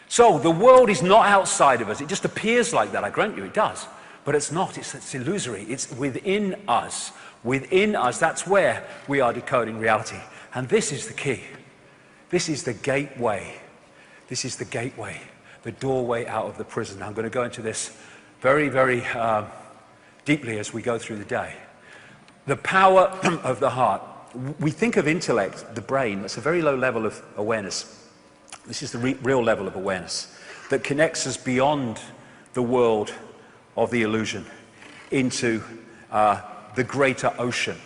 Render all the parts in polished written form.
So the world is not outside of us. It just appears like that. I grant you it does. But it's not. It's illusory. It's within us. Within us, that's where we are decoding reality. And this is the key. This is the gateway. This is the gateway, the doorway out of the prison. I'm going to go into this very, very deeply as we go through the day. The power of the heart. We think of intellect, the brain, that's a very low level of awareness. This is the real level of awareness that connects us beyond the world of the illusion into the greater ocean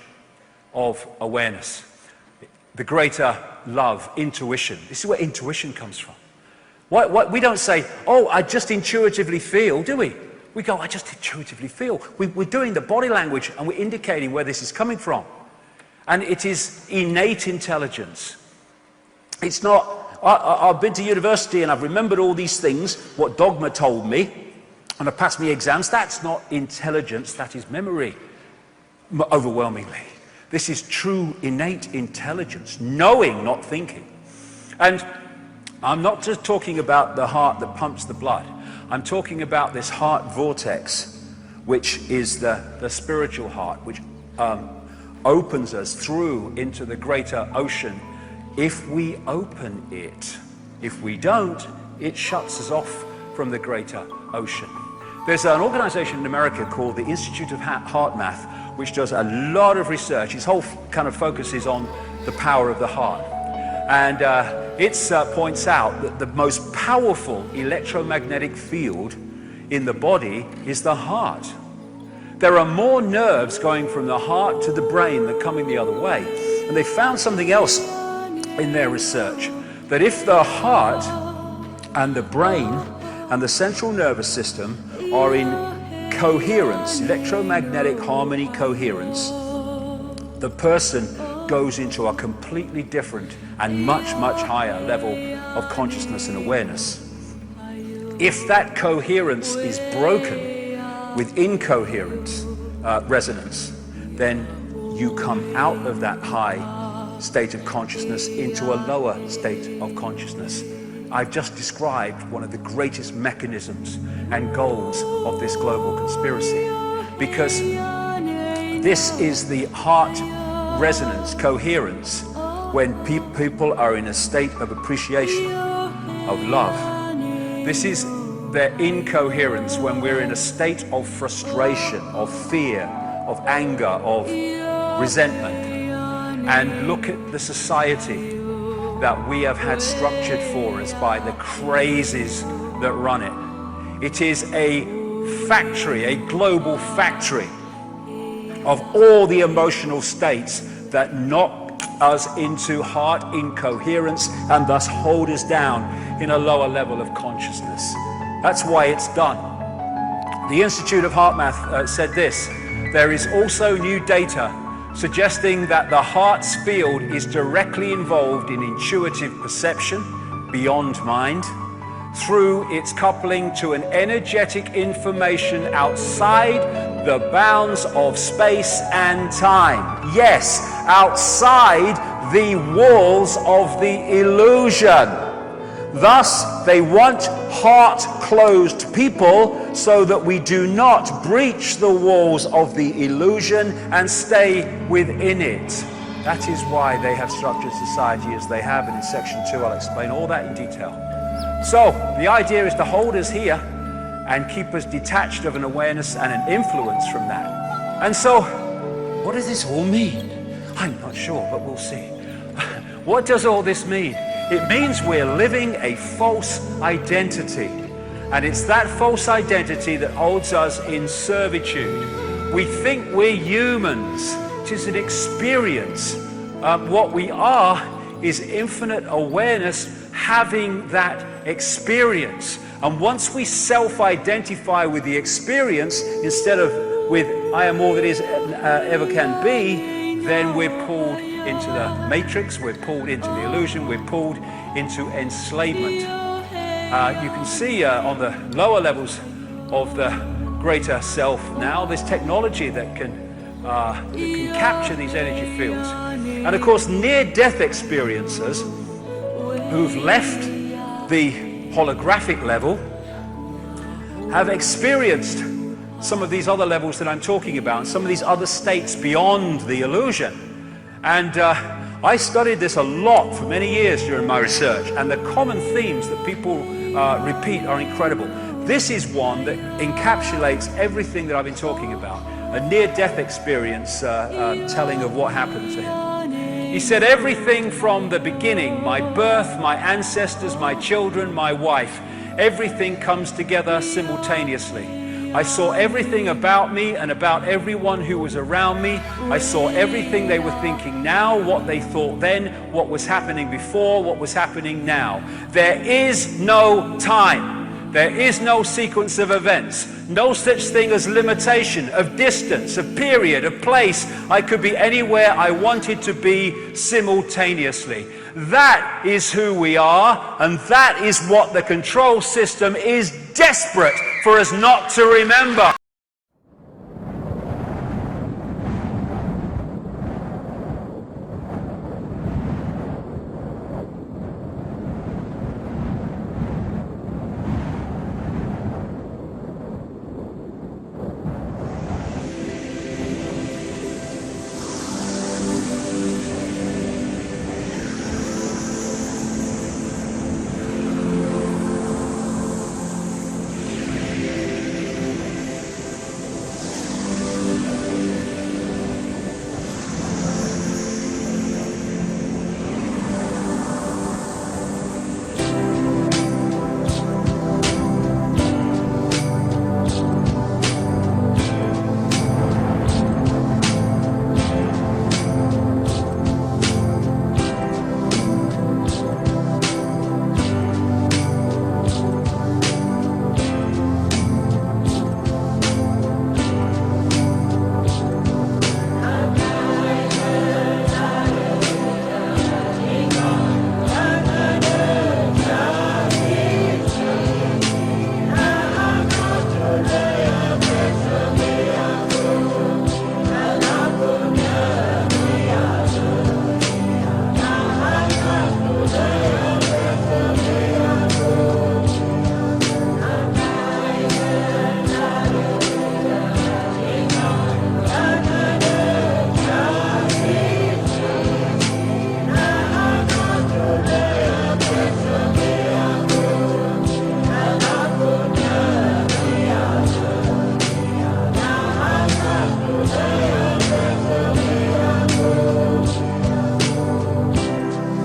of awareness, the greater love, intuition. This is where intuition comes from. We don't say, oh, I just intuitively feel, do we? We go, I just intuitively feel. We're doing the body language and we're indicating where this is coming from. And it is innate intelligence. It's not, I've been to university and I've remembered all these things, what dogma told me, and I passed my exams. That's not intelligence, that is memory, overwhelmingly. This is true innate intelligence, knowing, not thinking. And I'm not just talking about the heart that pumps the blood. I'm talking about this heart vortex, which is the spiritual heart, which opens us through into the greater ocean if we open it. If we don't, it shuts us off from the greater ocean. There's an organization in America called the Institute of Heart Math, which does a lot of research. Its whole kind of focus is on the power of the heart. And it points out that the most powerful electromagnetic field in the body is the heart. There are more nerves going from the heart to the brain than coming the other way. And they found something else in their research, that if the heart and the brain and the central nervous system are in coherence, electromagnetic harmony coherence, the person goes into a completely different and much, much higher level of consciousness and awareness. If that coherence is broken with incoherent resonance, then you come out of that high state of consciousness into a lower state of consciousness. I've just described one of the greatest mechanisms and goals of this global conspiracy, because this is the heart resonance, coherence, when people are in a state of appreciation, of love. This is their incoherence when we're in a state of frustration, of fear, of anger, of resentment. And look at the society that we have had structured for us by the crazies that run it. It is a factory, a global factory of all the emotional states that knock us into heart incoherence and thus hold us down in a lower level of consciousness. That's why it's done. The Institute of Heart Math said this: there is also new data suggesting that the heart's field is directly involved in intuitive perception beyond mind through its coupling to an energetic information outside the bounds of space and time. Yes, outside the walls of the illusion. Thus, they want heart-closed people so that we do not breach the walls of the illusion and stay within it. That is why they have structured society as they have, and in section 2 I'll explain all that in detail. So, the idea is to hold us here and keep us detached of an awareness and an influence from that. And so, what does this all mean? I'm not sure, but we'll see. What does all this mean? It means we're living a false identity. And it's that false identity that holds us in servitude. We think we're humans. It is an experience. What we are is infinite awareness having that experience. And once we self-identify with the experience instead of with I am all that is ever can be, then we're pulled into the matrix, we're pulled into the illusion, we're pulled into enslavement. You can see on the lower levels of the greater self now, there's technology that can capture these energy fields. And of course, near-death experiencers who've left the holographic level have experienced some of these other levels that I'm talking about, and some of these other states beyond the illusion. And I studied this a lot for many years during my research, and the common themes that people repeat are incredible. This is one that encapsulates everything that I've been talking about, a near-death experience telling of what happened to him. He said, everything from the beginning, my birth, my ancestors, my children, my wife, everything comes together simultaneously. I saw everything about me and about everyone who was around me. I saw everything they were thinking now, what they thought then, what was happening before, what was happening now. There is no time. There is no sequence of events. No such thing as limitation, of distance, of period, of place. I could be anywhere I wanted to be simultaneously. That is who we are, and that is what the control system is desperate for us not to remember.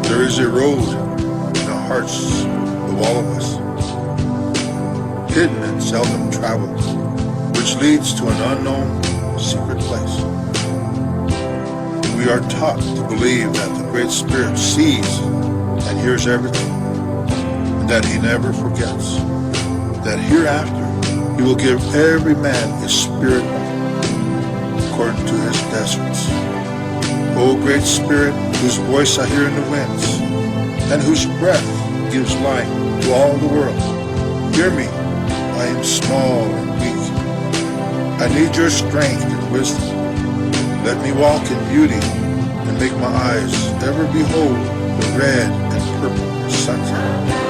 There is a road in the hearts of all of us, hidden and seldom traveled, which leads to an unknown, secret place. We are taught to believe that the Great Spirit sees and hears everything, and that He never forgets, that hereafter He will give every man his spirit according to his deserts. O Great Spirit, whose voice I hear in the winds, and whose breath gives life to all the world, hear me, I am small and weak. I need your strength and wisdom. Let me walk in beauty, and make my eyes ever behold the red and purple sunset.